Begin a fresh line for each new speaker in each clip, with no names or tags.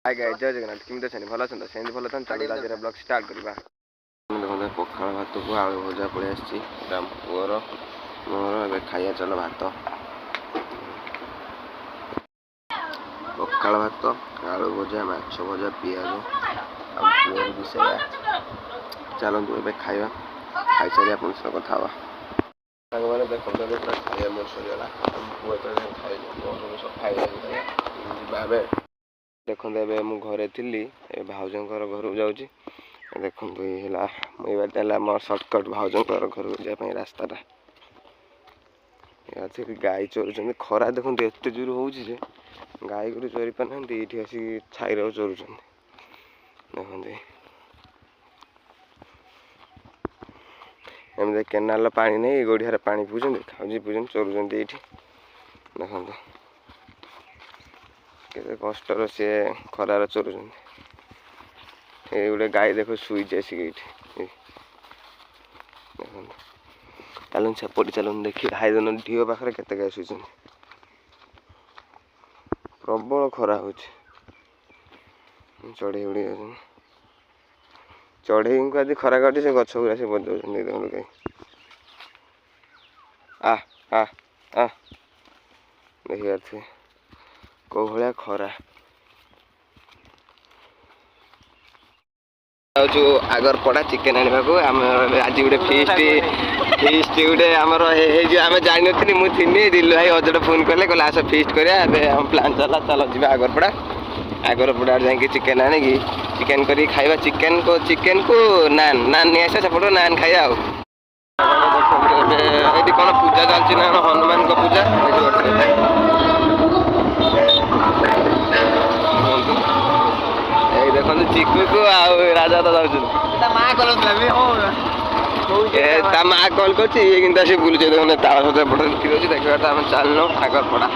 Hi guys जय जगन्नाथ केमती अच्छे भल अच्छा से भल था चलो आज ब्लॉग स्टार्ट करवा देखते पखाड़ भात को आलू भजा पड़े पुअर मोर खाइया चलो भात पखाड़ भात आलू भजा माछ भजा पियाज पुअर भी से चलतु ए खाଇବା खाई सारी आप कथा मैंने देखते पूरा खाइया मोर सरीगला पुआ तो खाई देखते ए मु घरे थी भाउजर घर जाऊँगी देखो ये मोर सर्टकट भाउजर घर जाए रास्ता गाई चोरुं खरा देखो एत जोर हो गाई गोटे चोरी पाना ये आसिक छाई चोरुं देखते एमती केनाल पानी नहीं गड़ियार पानी पीछे खाऊँ पीछे चोरुं ये देखो के कष्टर सी खरार चोरुं ये गोटे गाई देखो शुई आसिक चलन सेपटे चलन देखिए हाईदन ढीओ पाखे केते गाई शुई प्रबल खरा हो चढ़ई उड़ी चढ़ई को आज खरा काटी से गछ गुरा से बजाऊँ देखो गाई आ आ आ देखिए थे कौ भाया खरा जो आगर पड़ा चिकेन आने आम आज गोटे फीस्ट गोटे आमर आम जानी मुझे दिल्लू भाई अजड़ फोन कले कहले आस फीस्ट करा प्लान चला चल जी आगर पड़ा जाकि चिकेन आने की चिकेन कर खाଇବା चिकेन को नान नान नहीं आसा सेपट नान खाଇବା ये कौन पूजा चलती ना हनुमान को पूजा देखो चिकू को राजा तो जाऊँ माँ कल कर बुलूचे देखो तार सहित एपटे देखिए देखा आम चलना आगर पड़ा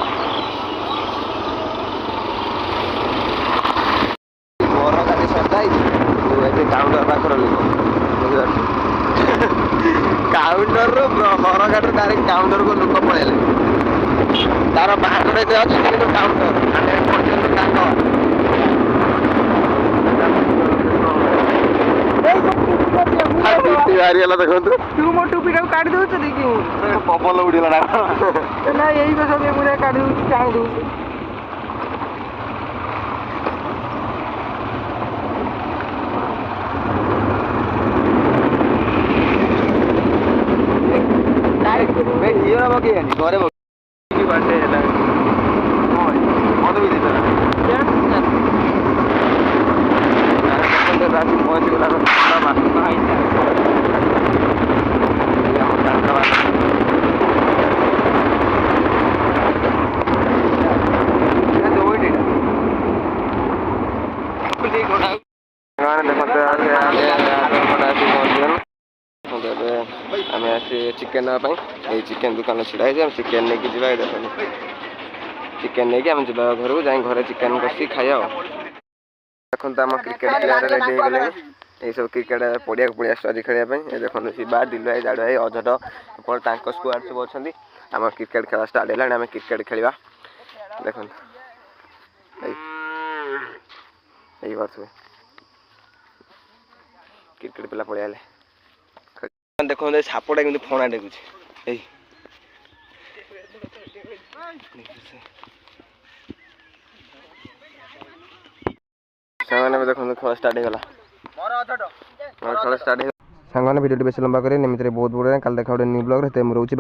मोर गाड़ी सजाई काउंटर पाखर लोक काउंटर बर गाड़ी डायरेक्ट काउंटर को लोक पलैले तार बाहर अच्छे काउंटर देखो तू मो टूपी काट दौ पवन उड़ेगा ना यही सब मुझे काट दूँ चाहे दूँ घरे आम आसी चिकेन नापी चिकेन दुकान छिड़ा चिकेन नहीं कि देख चिकेन नहीं आम जा घर को जाए घर चिकेन कषि खाया देखो आम क्रिकेट प्लेयर रेडी हो गले ये सब क्रिकेट पड़िया पड़े आज खेलने देखो शिवा दिल्लू भाई जाड़ू भाई अजट स्क्वाड सब अच्छा आम क्रिकेट खेला स्टार्ट है आम क्रिकेट खेलवा देखो क्रिकेट पिला पड़े देखो सापटा कि फणा टेकुचे देखो खेल स्टार्ट होगा खेल स्टार्ट सांग भिडियो बेस लंबा करें निमित्त बहुत बड़े कल देखा न्यू ब्लॉग रोचे।